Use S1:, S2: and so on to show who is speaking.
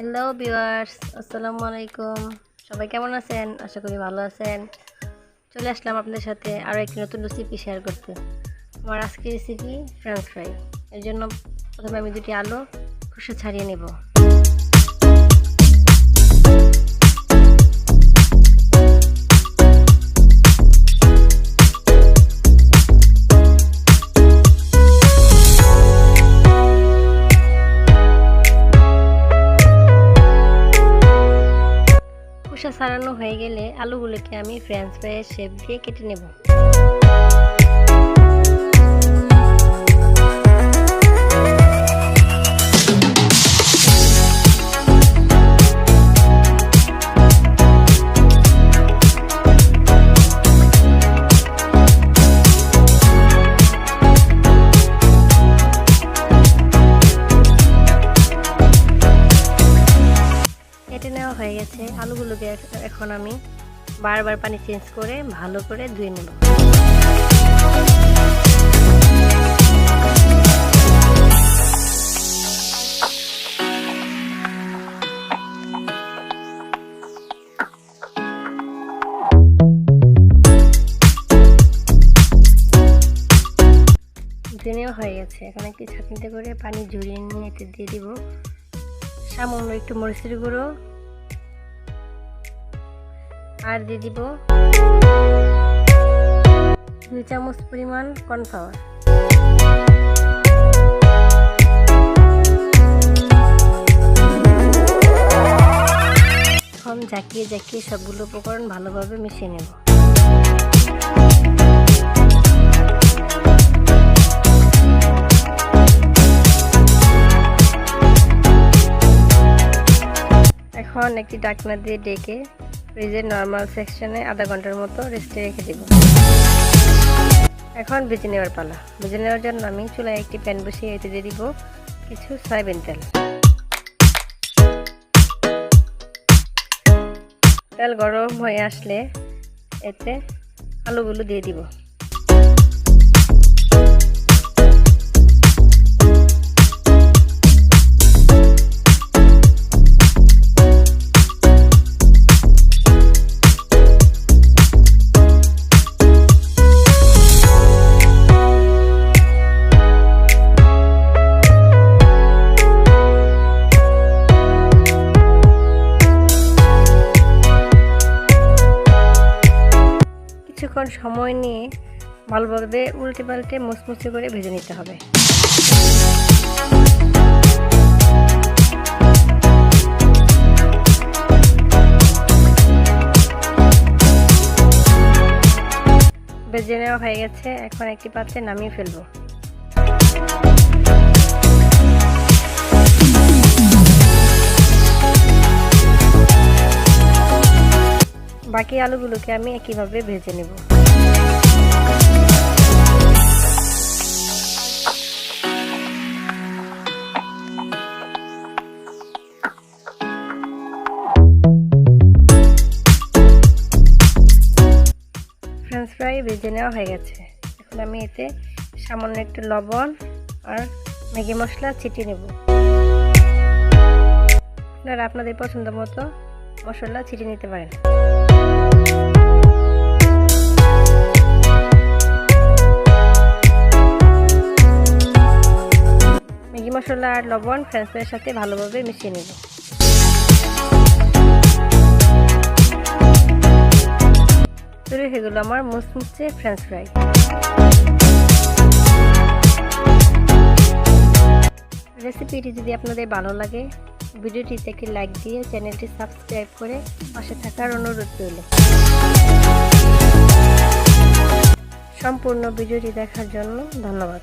S1: Hello viewers, আসসালামু আলাইকুম। সবাই কেমন আছেন? আশা করি ভালো আছেন। চলে আসলাম আপনাদের সাথে আরও একটি নতুন রেসিপি শেয়ার করতে। আমার আজকের রেসিপি ফ্রেঞ্চ ফ্রাই। এর জন্য প্রথমে আমি দুটি আলু খোসা ছাড়িয়ে নেব। খোসা ছাড়ানো হয়ে গেলে আলুগুলোকে আমি ফ্রেঞ্চ ফ্রাইয়ের শেপ দিয়ে কেটে নেব। কেটে নেওয়া হয়ে গেছে। আলুগুলোকে এখন আমি বারবার পানি চেঞ্জ করে ভালো করে ধুয়ে নেব। ধুয়ে নেওয়া হয়ে গেছে। এখন একটি ছাঁকনিতে করে পানি ঝরিয়ে নিয়ে এতে দিয়ে দিব সামান্য একটু মরিচের গুঁড়ো, আর দিয়ে দিব 2 চামচ পরিমাণ কর্নফ্লাওয়ার। এখন ঝাঁকিয়ে ঝাঁকিয়ে সবগুলো উপকরণ ভালোভাবে মিশিয়ে নেব। এখন একটি ঢাকনা দিয়ে ডেকে ফ্রিজের নরমাল সেকশনে আধা ঘন্টার মতো রেস্টে রেখে দেব। এখন ভেজে নেওয়ার পালা। ভেজে নেওয়ার জন্য আমি চুলায় একটি প্যান বসিয়ে এতে দিয়ে দিব কিছু সয়াবিন তেল। তেল গরম হয়ে আসলে এতে আলুগুলো দিয়ে দিব। কিছুক্ষণ সময় নিয়ে ভালোভাবে উল্টে পাল্টে মুচমুচে করে ভেজে নিতে হবে। ভেজে নেওয়া হয়ে গেছে। এখন একটি পাত্রে নামিয়ে ফেলবো। বাকি আলুগুলোকে আমি একইভাবে ভেজে নেব। ফ্রেঞ্চ ফ্রাই ভেজে নেওয়া হয়ে গেছে। এখন আমি এতে সামান্য একটু লবণ আর ম্যাগি মশলা ছিটিয়ে নেব। আপনারা আপনাদের পছন্দ মতো মশলা ছিটিয়ে নিতে পারেন। ম্যাগি মশলা আর লবণ ফ্রেঞ্চ ফ্রাইয়ের সাথে ভালোভাবে মিশিয়ে নেব। তৈরি হয়ে গেল আমার মুচমুচে ফ্রেঞ্চ ফ্রাই। রেসিপিটি যদি আপনাদের ভালো লাগে ভিডিওটিতে একটি লাইক দিয়ে চ্যানেলটি সাবস্ক্রাইব করে পাশে থাকার অনুরোধ রইল। সম্পূর্ণ ভিডিওটি দেখার জন্য ধন্যবাদ।